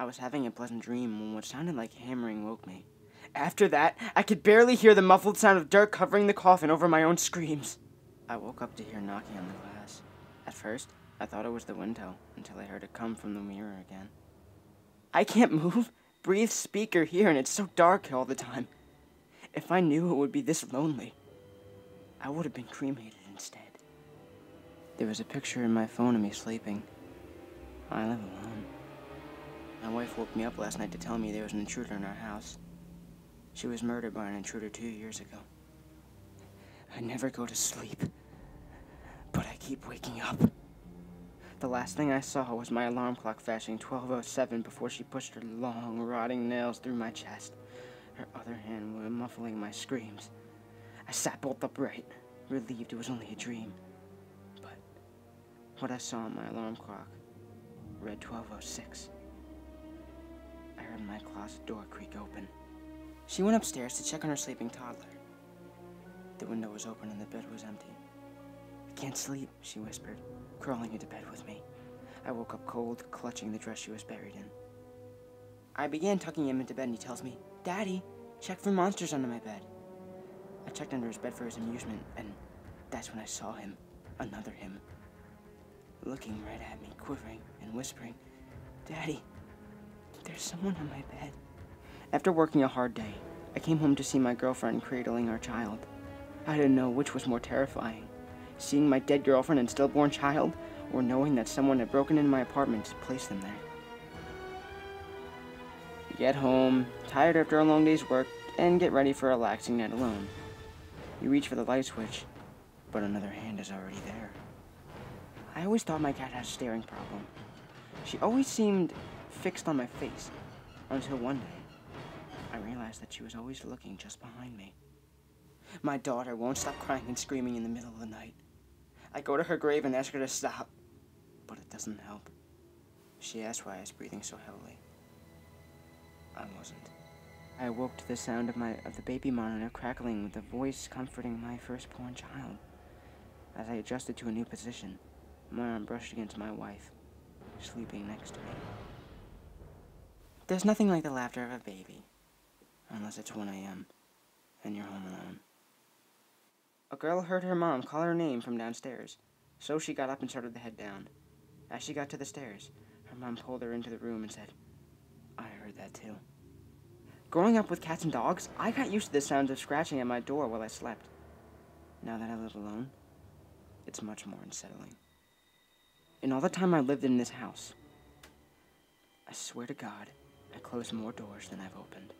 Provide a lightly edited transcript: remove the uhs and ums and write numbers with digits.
I was having a pleasant dream when what sounded like hammering woke me. After that, I could barely hear the muffled sound of dirt covering the coffin over my own screams. I woke up to hear knocking on the glass. At first, I thought it was the window, until I heard it come from the mirror again. I can't move, breathe, speak, or hear, and it's so dark all the time. If I knew it would be this lonely, I would have been cremated instead. There was a picture in my phone of me sleeping. I live alone. My wife woke me up last night to tell me there was an intruder in our house. She was murdered by an intruder 2 years ago. I never go to sleep, but I keep waking up. The last thing I saw was my alarm clock flashing 12:07 before she pushed her long, rotting nails through my chest, her other hand muffling my screams. I sat bolt upright, relieved it was only a dream. But what I saw on my alarm clock read 12:06. I heard my closet door creak open. She went upstairs to check on her sleeping toddler. The window was open and the bed was empty. I can't sleep, she whispered, crawling into bed with me. I woke up cold, clutching the dress she was buried in. I began tucking him into bed and he tells me, "Daddy, check for monsters under my bed." I checked under his bed for his amusement, and that's when I saw him, another him, looking right at me, quivering and whispering, "Daddy, there's someone on my bed." After working a hard day, I came home to see my girlfriend cradling our child. I didn't know which was more terrifying, seeing my dead girlfriend and stillborn child, or knowing that someone had broken into my apartment to place them there. You get home, tired after a long day's work, and get ready for a relaxing night alone. You reach for the light switch, but another hand is already there. I always thought my cat had a staring problem. She always seemed fixed on my face, until one day, I realized that she was always looking just behind me. My daughter won't stop crying and screaming in the middle of the night. I go to her grave and ask her to stop, but it doesn't help. She asks why I was breathing so heavily. I wasn't. I awoke to the sound of the baby monitor crackling with a voice comforting my firstborn child. As I adjusted to a new position, my arm brushed against my wife, sleeping next to me. There's nothing like the laughter of a baby, unless it's 1 a.m. and you're home alone. A girl heard her mom call her name from downstairs, so she got up and started to head down. As she got to the stairs, her mom pulled her into the room and said, "I heard that too." Growing up with cats and dogs, I got used to the sounds of scratching at my door while I slept. Now that I live alone, it's much more unsettling. In all the time I lived in this house, I swear to God, I closed more doors than I've opened.